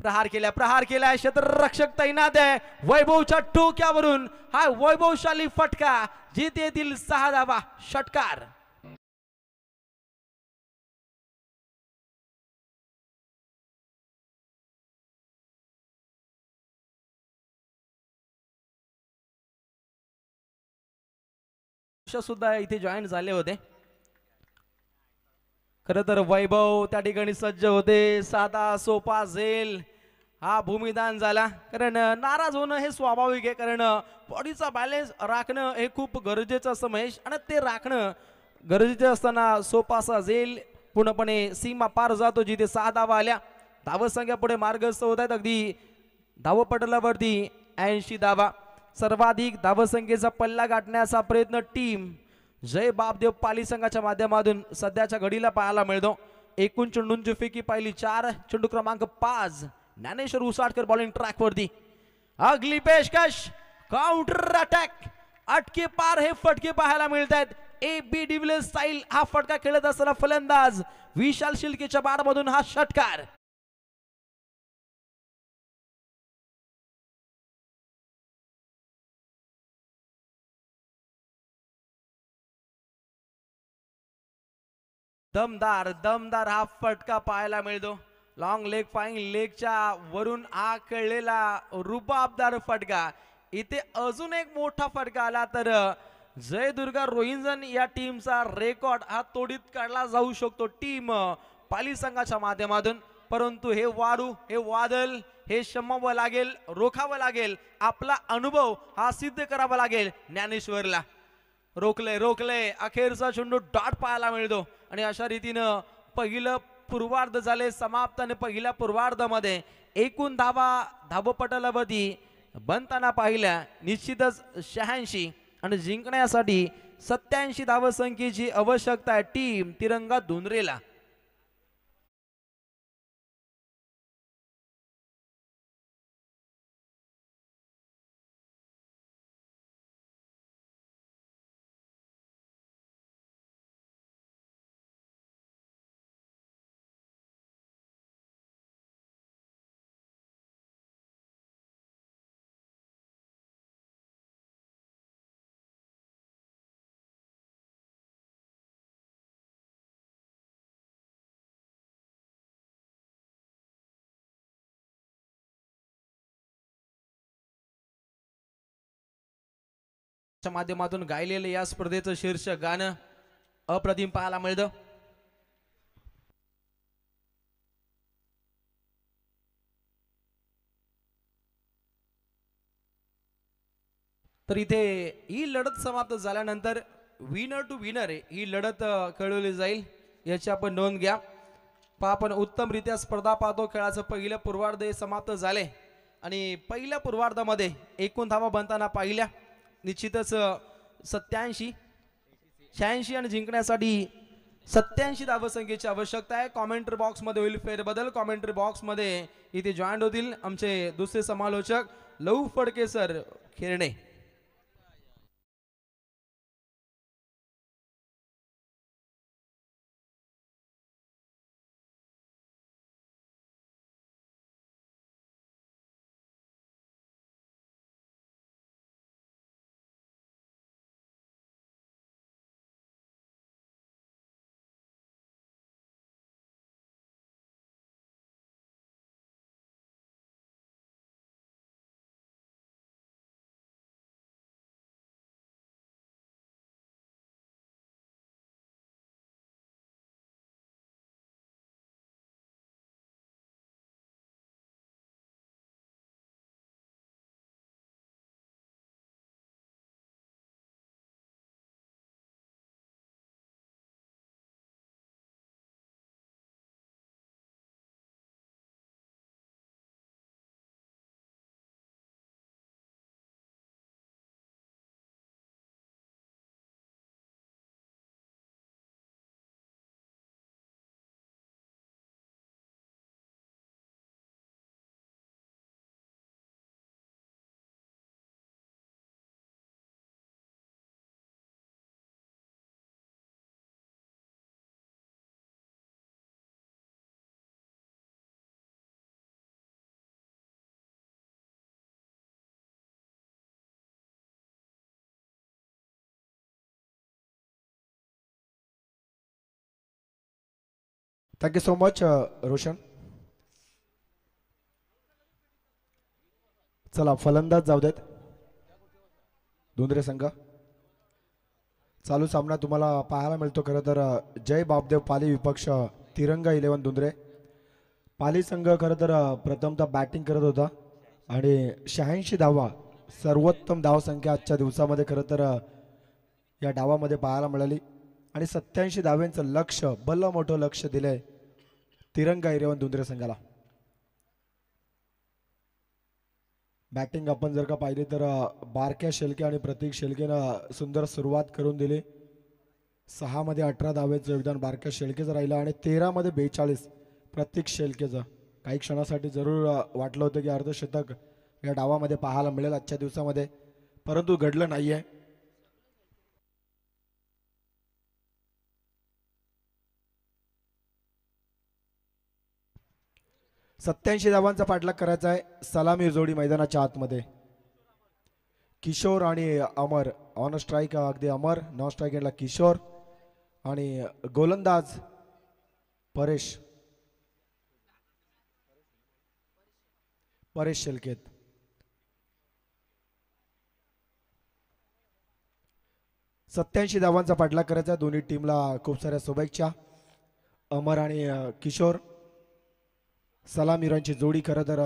प्रहार केलाय क्षेत्ररक्षक तैनात आहे. वैभवच्या टोक्यावरून हा वैभवशाली फटका जिथे येतील 6 धावा. षटकार सुद्धा इथे जॉईन झाले होते. खर तर वैभव त्या ठिकाणी सज्ज होते. साधा सोपा झेल हा भूमिदान झाला, कारण नाराज होणं हे स्वाभाविक आहे, कारण बॉडीचा बॅलन्स राखणं हे खूप गरजेचं असतं महेश. आणि ते राखणं गरजेचं असताना सोपासा झेल पूर्णपणे सीमा पार जातो जिथे 6 धावा आल्या. धावसंख्या पुढे मार्गस्थ होत आहेत. अगदी धावपटलावरती 80 धावा. सर्वाधिक धावसंख्येचा पल्ला गाठण्याचा प्रयत्न टीम जय बापदेव पाली संघाच्या माध्यमातून सध्याच्या घडीला पाहायला मिळतो. एकूण चेंडूंची फेकी पाहिली 4. चेंडू क्रमांक 5 ज्ञानेश्वर उसाटकर बॉलिंग ट्रॅक वरती. अगली पेशकश काउंटर अटॅक अटके पार हे फटके पाहायला मिळत आहेत. ए बी डिव्हिलियर्स स्टाईल हा फटका खेळत असताना फलंदाज विशाल शिल्केच्या बारमधून हा षटकार. दमदार हा फटका पाहायला मिळतो. लॉंग लेग फाईन लेगच्या वरून आखळलेला रुबाबदार फटका. इथे अजून एक मोठा फटका आला तर जय दुर्गा रोहिंजन या टीमचा रेकॉर्ड हा तोडीत काढला जाऊ शकतो टीम पाली संघाच्या माध्यमातून. परंतु हे वारू हे वादल हे शमावं लागेल, रोखावं लागेल. आपला अनुभव हा सिद्ध करावा लागेल. ज्ञानेश्वरला रोखले अखेरचा चेंडू डॉट पाहायला मिळतो. आणि अशा रीतीनं पहिलं पूर्वार्ध झाले समाप्त. आणि पहिल्या पूर्वार्धामध्ये एकूण धावा धावपटलावरती बनताना पाहिल्या निश्चितच 86 आणि जिंकण्यासाठी 87 धावसंख्येची आवश्यकता आहे टीम तिरंगा धुंदरेला. माध्यमातून गायलेलं या स्पर्धेचं शीर्षक गाणं अप्रतिम पाहायला मिळतं. तर इथे ही लढत समाप्त झाल्यानंतर विनर टू विनर ही लढत कळवली जाईल याची आपण नोंद घ्या. आपण उत्तमरित्या स्पर्धा पाहतो. खेळाचं पहिलं पूर्वार्ध समाप्त झाले आणि पहिल्या पूर्वार्धामध्ये एकूण धावा बनताना पाहिल्या निश्चितच 87 86 आणि जिंकण्यासाठी 87 धावसंख्येची आवश्यकता आहे. कॉमेंट्री बॉक्स मध्ये होईल फेरबदल. कॉमेंट्री बॉक्स मध्ये इथे जॉईन होतील आमचे दुसरे समालोचक Lahu Phadke sir Kherne. Thank you so much Roshan. चला फलंदाज जाऊ देत. धुंद्रे संघ चालू सामना तुम्हाला पाहायला मिळतो. खरं तर जय बापदेव पाली विपक्ष तिरंगा 11 धुंद्रे. पाली संघ खरं तर प्रथमतः बॅटिंग करत होता आणि 86 धावा सर्वोत्तम धावसंख्या आजच्या दिवसामध्ये खरं तर या डावामध्ये पाहायला मिळाली आणि 87 धाव्यांचं लक्ष भलं मोठं लक्ष दिलंय तिरंगा 11 धुंद्रे संघाला. बॅटिंग आपण जर का पाहिली तर बारक्या शेलके आणि प्रतीक शेलकेनं सुंदर सुरुवात करून दिली. 6 मध्ये 18 धावेचं योगदान बारक्या शेलकेचं राहिलं आणि 13 मध्ये 42 प्रतीक शेलकेचं. काही क्षणासाठी जरूर वाटलं होतं की अर्धशतक या डावामध्ये पाहायला मिळेल आजच्या दिवसामध्ये, परंतु घडलं नाहीये. सत्याऐंशी धावांचा पाठलाग करायचा आहे. सलामी जोडी मैदानाच्या आतमध्ये किशोर आणि अमर ऑन स्ट्राईक अगदी अमर, नॉन स्ट्राईक एंडला किशोर आणि गोलंदाज परेश शेलकेत. सत्याऐंशी धावांचा पाठलाग करायचा. दोन्ही टीमला खूप साऱ्या शुभेच्छा. अमर आणि किशोर सलामीरांची जोडी खरं तर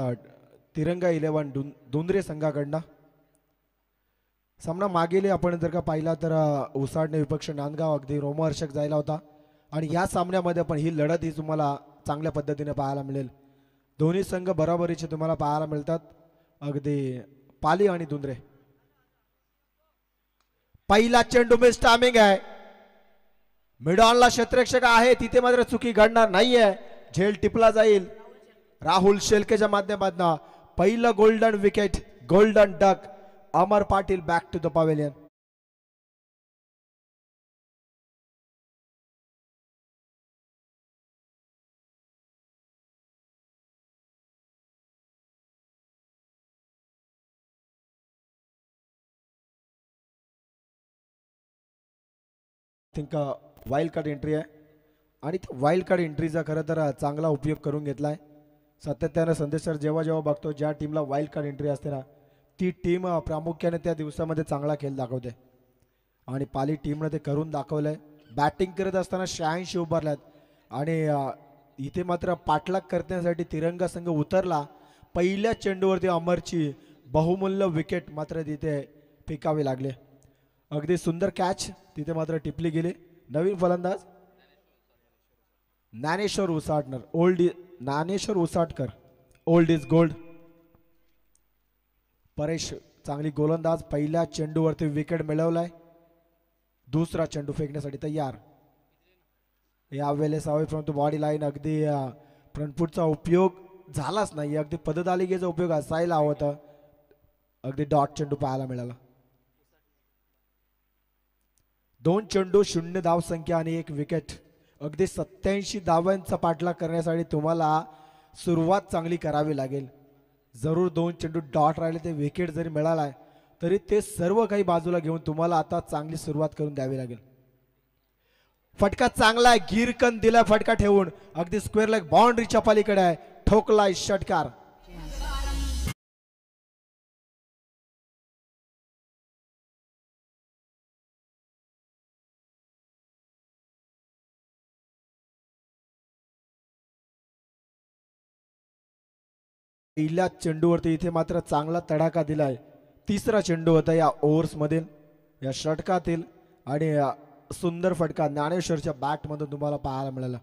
तिरंगा 11 धुंद्रे संघाकडनं. सामना मागेले आपण जर का पाहिला तर उसाडणे विपक्ष नांदगाव अगदी रोमहर्षक जायला होता आणि या सामन्यामध्ये पण ही लढत ही तुम्हाला चांगल्या पद्धतीने पाहायला मिळेल. दोन्ही संघ बरोबरीचे तुम्हाला पाहायला मिळतात, अगदी पाली आणि धुंद्रे. पहिला चेंडू मिस टायमिंग आहे. मिडॉनला क्षेत्ररक्षक आहे, तिथे मात्र चुकी घडणार नाहीये. झेल टिपला जाईल. राहुल शेलकेच्या माध्यमातून पहिलं golden wicket, golden duck. Amar Patil back to the pavilion. Think wild card entry आहे आणि वाईल्ड कार्ड एंट्रीचा खरं तर चांगला उपयोग करून घेतलाय. सातत्यानं संदेश सर जेव्हा जेव्हा बघतो ज्या टीमला वाईल्ड कार्ड एंट्री असते ना ती टीम प्रामुख्याने त्या दिवसामध्ये चांगला खेळ दाखवते आणि पाली टीमने ते करून दाखवलंय. बॅटिंग करत असताना 86 उभारल्यात आणि इथे मात्र पाठलाग करण्यासाठी तिरंगा संघ उतरला. पहिल्या चेंडूवरती अमरची बहुमूल्य विकेट मात्र तिथे फेकावे लागले. अगदी सुंदर कॅच तिथे मात्र टिपली गेली. नवीन फलंदाज Dnyaneshwar Usatkar old is gold. Paresh चांगली गोलंदाज, पहिल्या चेंडूवरती विकेट मिळवलाय. दुसरा चेंडू फेकण्यासाठी तयार. यावेळेस away from the body line अगदी फ्रंटफूटचा उपयोग झालाच नाही. अगदी पदतालिकेचा उपयोग असायला हवा होता. अगदी डॉट चेंडू पाहायला मिळाला. 2 चेंडू 0 धाव संख्या आणि 1 विकेट. अगदी 87 धावांचा पाठलाग करण्यासाठी तुम्हाला सुरुवात चांगली करावी लागेल. जरूर 2 चेंडू डॉट राहिले, ते विकेट जरी मिळालाय तरी ते सर्व काही बाजूला घेऊन तुम्हाला आता चांगली सुरुवात करून द्यावी लागेल. फटका चांगला आहे, गिरकन दिला फटका ठेवून. अगदी स्क्वेअर लेग बाउंड्रीच्या पलीकडे आहे, ठोकलाय षटकार. पहिल्या चेंडूवरती इथे मात्र चांगला तडाखा दिलाय. तिसरा चेंडू होता या ओव्हर्स मधील, या षटकातील आणि सुंदर फटका ज्ञानेश्वरच्या बॅट मधून तुम्हाला पाहायला मिळाला.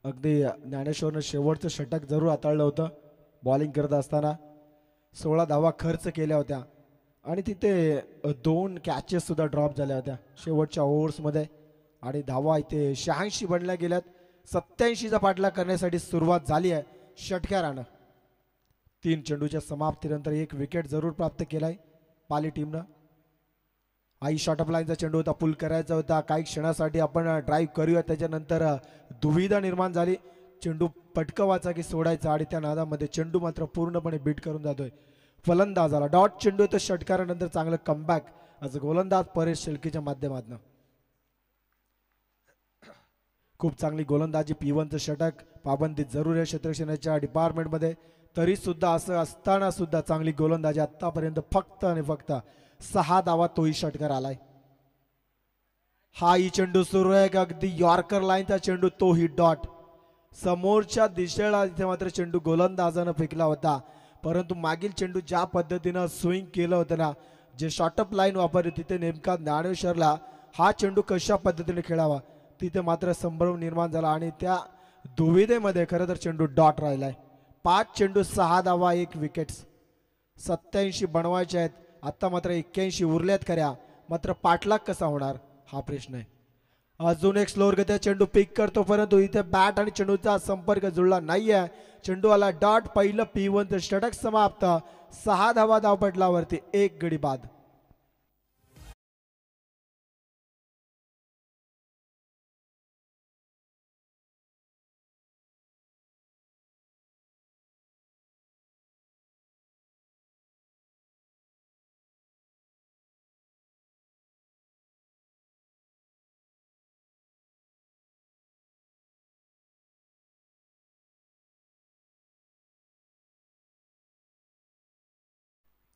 अगदी ज्ञानेश्वरनं शेवटचं षटक जरूर हाताळलं होतं. बॉलिंग करत असताना 16 धावा खर्च केल्या होत्या आणि तिथे 2 कॅचेस सुद्धा ड्रॉप झाल्या होत्या शेवटच्या ओव्हर्स मध्ये आणि धावा इथे 86 बनल्या गेल्यात. 87चा पाठलाग करण्यासाठी सुरुवात झाली आहे षटकारानं. 3 चेंडूच्या समाप्तीनंतर 1 विकेट जरूर प्राप्त केलाय पाली टीमनं. आई शॉर्टअप लाईनचा चेंडू होता, पुल करायचा होता. काही क्षणासाठी आपण ड्राईव्ह करूया, त्याच्यानंतर दुविधा निर्माण झाली. चेंडू पटकवायचा की सोडायचा आणि त्या नादामध्ये चेंडू मात्र पूर्णपणे बीट करून जातोय फलंदाजाला. डॉट चेंडू येतो षटकारानंतर चांगलं कमबॅक आज गोलंदाज परेश शेलकेच्या माध्यमातून. खूप चांगली गोलंदाजी P1चं षटक पाबंदी जरूर आहे क्षेत्ररक्षणाच्या डिपार्टमेंटमध्ये. तरी सुद्धा असं असताना सुद्धा चांगली गोलंदाजी आतापर्यंत फक्त आणि फक्त 6 धावा तोही षटकार आलाय. हा ही चेंडू सुरू आहे अगदी यॉर्कर लाईनचा चेंडू तोही डॉट समोरच्या दिशेला. इथे मात्र चेंडू गोलंदाजानं फेकला होता परंतु मागील चेंडू ज्या पद्धतीनं स्विंग केलं होतं ना, जे शॉर्टअप लाईन वापरली तिथे नेमका ज्ञानेश्वरला हा चेंडू कशा पद्धतीने खेळावा तिथे मात्र संभ्रम निर्माण झाला आणि त्या दुविधेमध्ये खरं तर चेंडू डॉट राहिलाय. 5 चेंडू 6 धावा 1 विकेट्स. 87 बनवायचे आहेत आता मात्र 81 उरल्यात खऱ्या, मात्र पाठलाग कसा होणार हा प्रश्न आहे. अजून एक स्लोअर गती चेंडू पिक करतो परंतु इथे बॅट आणि चेंडूचा संपर्क जुळला नाहीये. चेंडू आला डॉट. पहिलं P1 षटक समाप्त. 6 धावा धावपटलावरती 1 गडी बाद.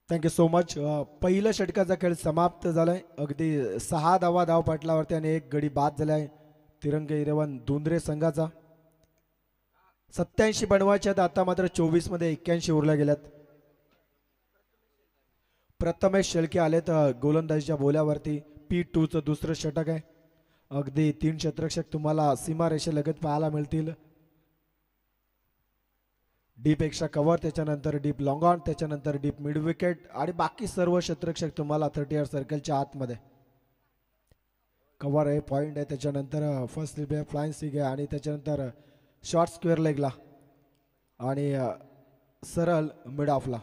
Thank you so much. पहिलं षटकाचा खेळ समाप्त झालाय. अगदी 6 धावा धाव पाटलावरती आणि 1 गडी बाद झालाय तिरंगी 11 धुंद्रे संघाचा. 87 बनवायचे आहेत आता मात्र 24 मध्ये 81 उरल्या गेल्यात. प्रथमेश शेळके आलेत गोलंदाजीच्या बोल्यावरती. P2चं दुसरं षटक आहे. अगदी 3 क्षेत्ररक्षक तुम्हाला सीमारेषेलगत पाहायला मिळतील. डीप एक्स्ट्रा कव्हर, त्याच्यानंतर डीप लॉंग ऑन, त्याच्यानंतर डीप मिड विकेट आणि बाकी सर्व क्षेत्ररक्षक तुम्हाला 30 सर्कलच्या आतमध्ये. कव्हर आहे, पॉइंट आहे, त्याच्यानंतर फर्स्ट स्लिप आहे, फ्लाइंग सिग आहे आणि त्याच्यानंतर शॉर्ट स्क्वेअर लेगला आणि सरळ मिड ऑफला.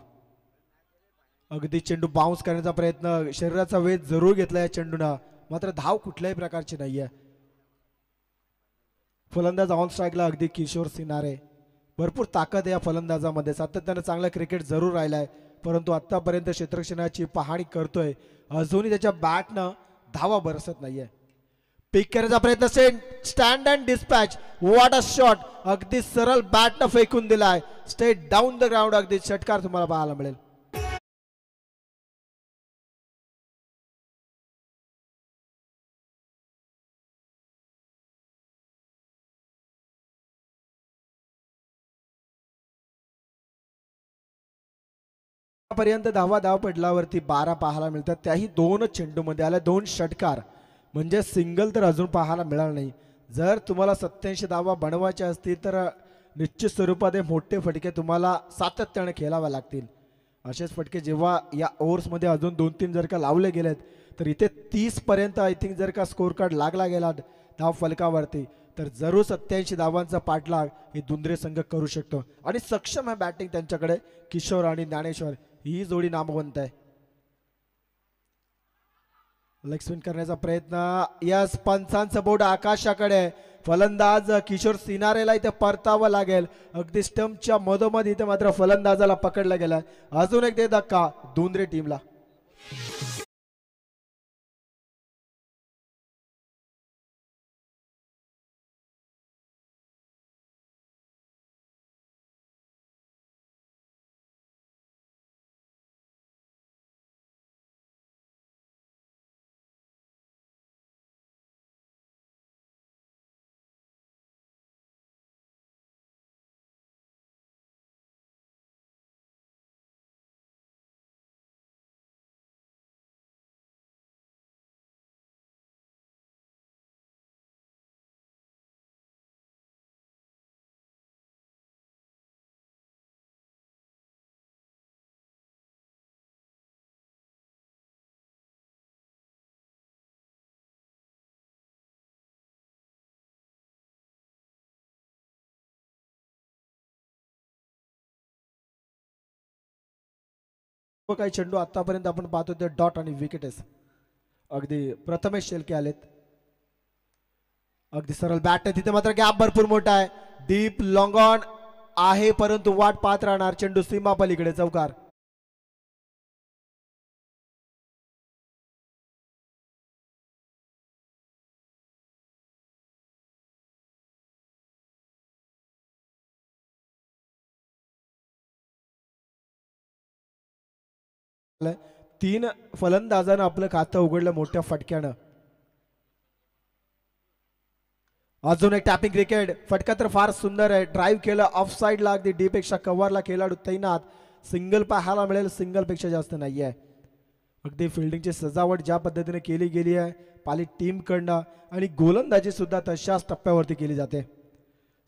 अगदी चेंडू बाउन्स करण्याचा प्रयत्न, शरीराचा वेध जरूर घेतला या चेंडूनं, मात्र धाव कुठल्याही प्रकारची नाहीये. फलंदाज ऑन स्ट्राईकला अगदी किशोर सिनारे. भरपूर ताकद आहे या फलंदाजामध्ये, सातत्यानं चांगला क्रिकेट जरूर राहिलाय परंतु आतापर्यंत क्षेत्ररक्षणाची पाहणी करतोय, अजूनही त्याच्या बॅटनं धावा बरसत नाहीये. पिक करायचा प्रयत्न, stand and dispatch, what a shot. अगदी सरळ बॅटनं फेकून दिलाय, स्ट्रेट डाऊन द ग्राउंड. अगदी षटकार तुम्हाला पाहायला मिळेल. पर्यंत धावा धाव पडलावरती 12 पाहायला मिळतात, त्याही 2 चेंडूमध्ये आल्या, 2 षटकार. म्हणजे सिंगल तर अजून पाहायला मिळालं नाही. जर तुम्हाला 87 धावा बनवायच्या असतील तर निश्चित स्वरूपात मोठे फटके तुम्हाला सातत्याने खेळावे लागतील. असेच फटके जेव्हा या ओव्हर्समध्ये अजून 2-3 जर का लावले गेलेत तर इथे 30 पर्यंत आय थिंक जर का स्कोर कार्ड लागला गेला धाव फलकावरती तर जरूर 87 धावांचा पाठलाग हे धुंद्रे संघ करू शकतो आणि सक्षम आहे बॅटिंग त्यांच्याकडे. किशोर आणि ज्ञानेश्वर ही जोडी नामवंत आहे. लेग स्पिन करण्याचा प्रयत्न, यस, पंचांचं बोर्ड आकाशाकडे. फलंदाज किशोर सिनारेला इथे परतावं लागेल. अगदी स्टंपच्या मधोमध इथे मात्र फलंदाजाला पकडला गेला. अजून एक धक्का धुंद्रे टीमला. काही चेंडू आतापर्यंत आपण पाहतो ते डॉट आणि विकेटेस. अगदी प्रथमेश शेळके आलेत. अगदी सरळ बॅट आहे, तिथे मात्र गॅप भरपूर मोठा आहे. डीप लॉंग ऑन आहे परंतु वाट पाहत राहणार, चेंडू सीमा पलीकडे चौकार. तीन फलंदाजानं आपलं खातं उघडलं मोठ्या फटक्यानं. अजून एक टॅपिंग क्रिकेट. फटका तर फार सुंदर आहे. ड्राईव्ह केलं ऑफ साईडला, अगदी डी पेक्षा कव्हरला खेळाडू तैनात. सिंगल पाहायला मिळेल, सिंगल पेक्षा जास्त नाहीये. अगदी फिल्डिंगची सजावट ज्या पद्धतीने केली गेली आहे पाली टीमकडनं, आणि गोलंदाजी सुद्धा तशाच टप्प्यावरती केली जाते.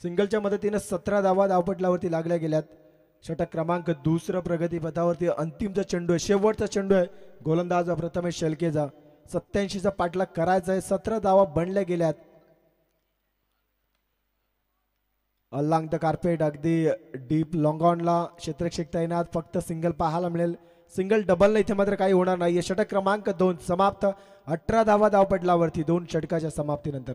सिंगलच्या मदतीने 17 धावा धावपटलावरती लागल्या गेल्यात. षटक क्रमांक दुसरं प्रगतीपथावरती. अंतिमचा चेंडू आहे, शेवटचा चेंडू आहे. गोलंदाज प्रथमेश शेळकेचा. 87चा पाठलाग करायचा आहे. 17 धावा बनल्या गेल्यात. अलांग द कार्पेट, अगदी डीप लॉंग ऑनला क्षेत्ररक्षक तैनात. फक्त सिंगल पाहायला मिळेल, सिंगल डबल इथे मात्र काही होणार नाहीये. षटक क्रमांक 2 समाप्त. 18 धावा धावपटलावरती 2 षटकाच्या समाप्तीनंतर.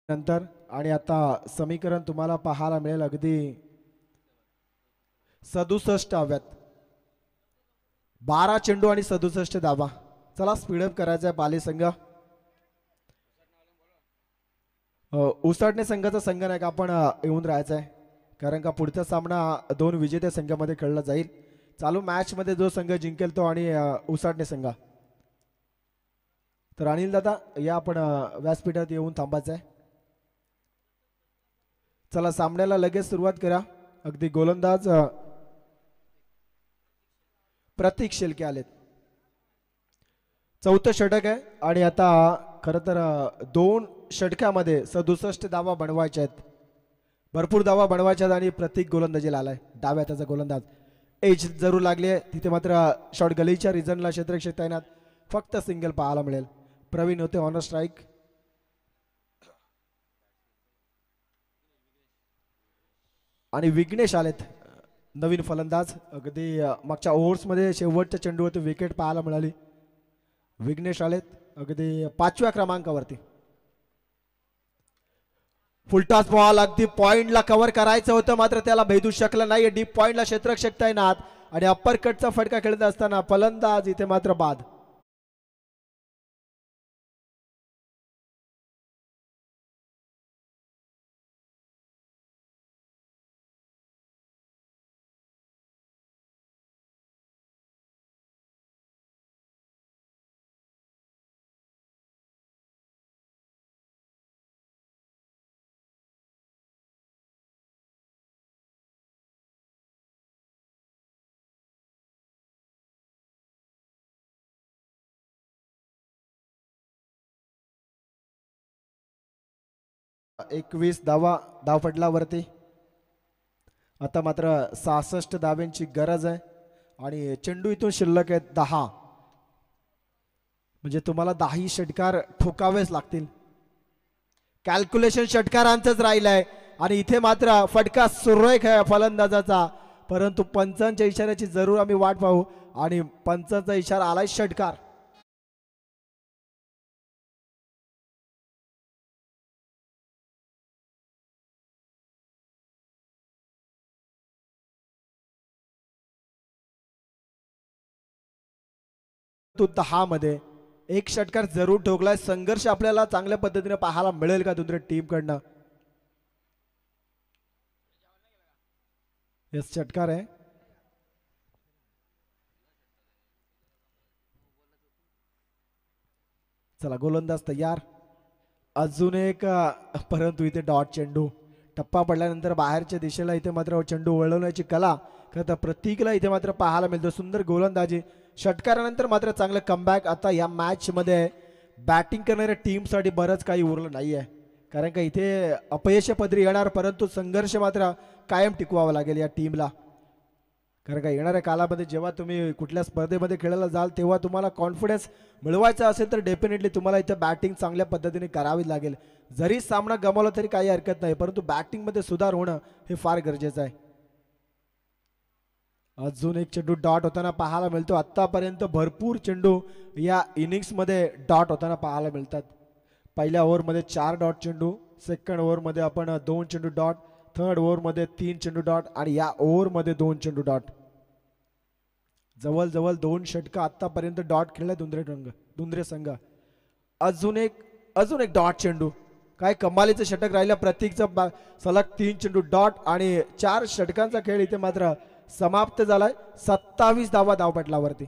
नंतर आणि आता समीकरण तुम्हाला पाहायला मिळेल अगदी 67व्यात 12 चेंडू आणि 67 धावा. चला स्पीडअप करायचा आहे बाले संघ. उसाटणे संघाचा संघ नाही का आपण येऊन राहायचा आहे, कारण का पुढचा सामना 2 विजेत्या संघामध्ये खेळला जाईल. चालू मॅच मध्ये जो संघ जिंकेल तो आणि उसाटणे संघ. तर अनिल दादा या आपण व्यासपीठात येऊन थांबायचं आहे. चला सामन्याला लगेच सुरुवात करा. अगदी गोलंदाज प्रतीक शेलके आलेत. चौथं षटक आहे आणि आता खरं तर 2 षटकामध्ये 67 धावा बनवायच्या आहेत. भरपूर धावा बनवायच्या आहेत आणि प्रतीक गोलंदाजीला आलाय. डाव्या त्याचा गोलंदाज एज जरूर लागली आहे तिथे, मात्र शॉट गलीच्या रिझनला क्षेत्ररक्षक तैनात. फक्त सिंगल पाहायला मिळेल. प्रवीण होते ऑन स्ट्राईक. आणि विघ्नेश आलेत नवीन फलंदाज. अगदी मागच्या ओव्हर्समध्ये शेवटच्या चेंडूवरती विकेट पाहायला मिळाली. विघ्नेश आलेत अगदी 5व्या क्रमांकावरती. फुलटॉस बॉल अगदी पॉइंटला कव्हर करायचं होतं, मात्र त्याला भेदू शकलं नाही. डीप पॉइंटला क्षेत्ररक्षक तैनात आणि अप्पर कटचा फटका खेळत असताना फलंदाज इथे मात्र बाद. एकवीस धावपटलावरती. आता मात्र 66 धाव्यांची गरज आहे आणि चेंडू इथून शिल्लक आहेत 10. म्हणजे तुम्हाला 10 षटकार ठोकावेच लागतील. कॅल्क्युलेशन षटकारांचंच राहिलंय आणि इथे मात्र फटका सुरेख आहे फलंदाजाचा, परंतु पंचांच्या इशाऱ्याची जरूर आम्ही वाट पाहू आणि पंचांचा इशारा आलाय षटकार. तो 10 मध्ये एक षटकार जरूर ठोकलाय. संघर्ष आपल्याला चांगल्या पद्धतीने पाहायला मिळेल का दुसऱ्या टीम कडनं. यस षटकार आहे. चला गोलंदाज तयार. अजून एक परंतु इथे डॉट चेंडू. टप्पा पडल्यानंतर बाहेरच्या दिशेला इथे मात्र चेंडू वळवण्याची कला खरं तर प्रतीकला इथे मात्र पाहायला मिळतो. सुंदर गोलंदाजी. षटकारानंतर मात्र चांगलं कमबॅक. आता या मॅच मध्ये बॅटिंग करणाऱ्या टीमसाठी बरंच काही उरलं नाहीये, कारण का इथे अपयश पदरी येणार, परंतु संघर्ष मात्र कायम टिकवावा लागेल या टीमला. कारण का येणाऱ्या कालामध्ये जेव्हा तुम्ही कुठल्या स्पर्धेमध्ये खेळायला जाल तेव्हा तुम्हाला कॉन्फिडन्स मिळवायचा असेल तर डेफिनेटली तुम्हाला इथे बॅटिंग चांगल्या पद्धतीने करावी लागेल. जरी सामना गमावला तरी काही हरकत नाही, परंतु बॅटिंगमध्ये सुधार होणं हे फार गरजेचं आहे. अजून एक चेंडू डॉट होताना पाहायला मिळतो. आतापर्यंत भरपूर चेंडू या इनिंग्समध्ये डॉट होताना पाहायला मिळतात. पहिल्या ओव्हरमध्ये 4 डॉट चेंडू, सेकंड ओव्हरमध्ये आपण 2 चेंडू डॉट, थर्ड ओव्हरमध्ये 3 चेंडू डॉट आणि या ओव्हरमध्ये 2 चेंडू डॉट. जवळजवळ 2 षटकं आतापर्यंत डॉट खेळले दुंद्रे संघ. अजून एक डॉट चेंडू. काय कमालीचं षटक राहिलं प्रतीकचं. सलग 3 चेंडू डॉट आणि 4 षटकांचा खेळ इथे मात्र समाप्त झालाय. 27 धावा धावपटलावरती.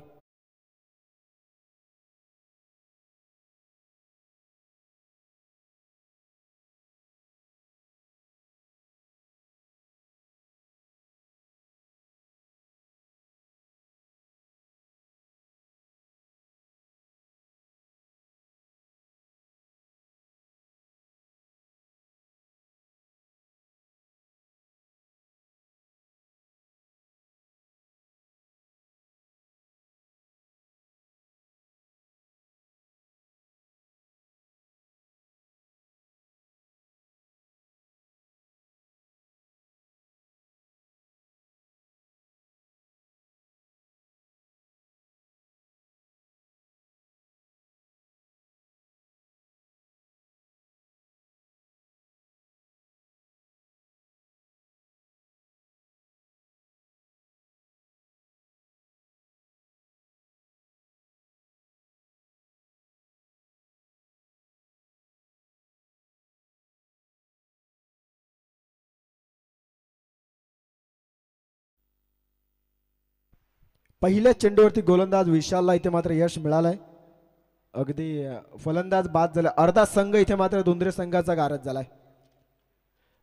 पहिल्या चेंडूवरती गोलंदाज विशालला इथे मात्र यश मिळालंय. अगदी फलंदाज बाद झाला. अर्धा संघ इथे मात्र दुंद्रे संघाचा गारद झालाय.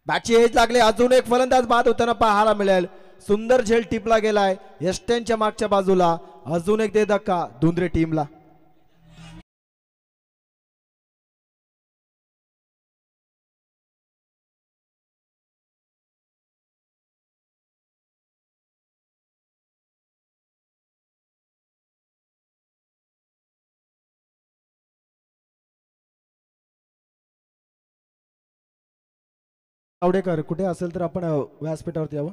बॅटची एज लागले. अजून एक फलंदाज बाद होताना पाहायला मिळेल. सुंदर झेल टिपला गेलाय यष्ट्यांच्या मागच्या बाजूला. अजून एक दे धक्का दुंद्रे टीमला. आवडेकर कुठे असेल तर आपण व्यासपीठावरती यावं.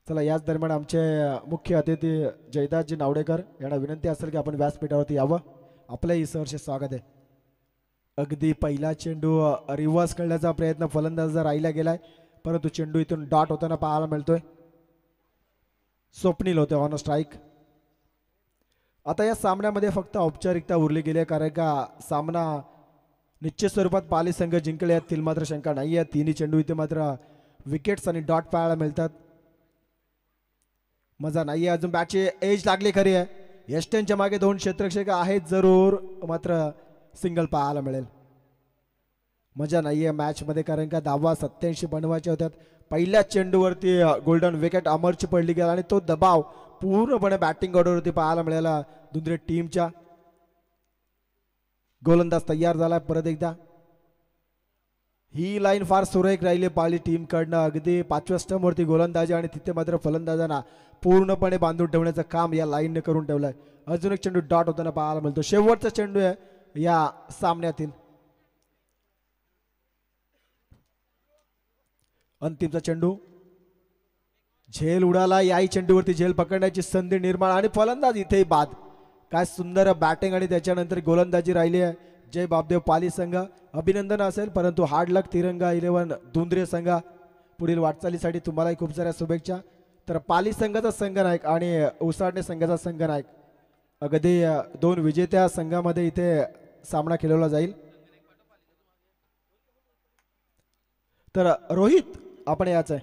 चला याच दरम्यान आमचे मुख्य अतिथी जयदासजी नावडेकर यांना विनंती असेल की आपण व्यासपीठावरती यावं. आपलंही सहर्ष स्वागत आहे. अगदी पहिला चेंडू रिव्हर्स करण्याचा प्रयत्न फलंदाजाचा राहिला गेलाय परंतु चेंडू इथून डॉट होताना पाहायला मिळतोय. स्वप्नील होते ऑन स्ट्राईक. आता या सामन्यामध्ये फक्त औपचारिकता उरली गेली आहे कारण का सामना निश्चित स्वरूपात पाली संघ जिंकले आहेत. मात्र शंका नाही आहे. तिन्ही चेंडू इथे मात्र विकेट्स आणि डॉट पाहायला मिळतात. मजा नाही आहे. अजून बॅटची एज लागली खरी आहे. यष्ट्यांच्या मागे 2 क्षेत्ररक्षक आहेत जरूर मात्र सिंगल पाहायला मिळेल. मजा नाही आहे मॅचमध्ये कारण का धावा 87 बनवायच्या होत्यात. पहिल्या चेंडूवरती गोल्डन विकेट अमरची पडली गेला आणि तो दबाव पूर्णपणे बॅटिंग ऑर्डरवरती पाहायला मिळाला दुंद्रे टीमच्या. गोलंदाज तयार झाला परत एकदा. ही लाईन फार सुरेख राहिली पाली टीम कडनं. अगदी 5व्या स्टंपवरती गोलंदाजी आणि तिथे मात्र फलंदाजांना पूर्णपणे बांधून ठेवण्याचं काम या लाईनने करून ठेवलंय. अजून एक चेंडू डॉट होताना पाहायला मिळतो. शेवटचा चेंडू आहे या सामन्यातील. अंतिमचा चेंडू झेल उडाला. याही चेंडूवरती झेल पकडण्याची संधी निर्माण आणि फलंदाज इथेही बाद. काय सुंदर बॅटिंग आणि त्याच्यानंतर गोलंदाजी राहिली आहे. जय बापदेव पाली संघ अभिनंदन असेल परंतु हार्ड लक तिरंगा 11 दुंद्रे संघ. पुढील वाटचालीसाठी तुम्हालाही खूप साऱ्या शुभेच्छा. तर पाली संघाचा संघनायक आणि उसाडणे संघाचा संघनायक अगदी 2 विजेत्या संघामध्ये इथे सामना खेळवला जाईल. तर रोहित आपण याच आहे.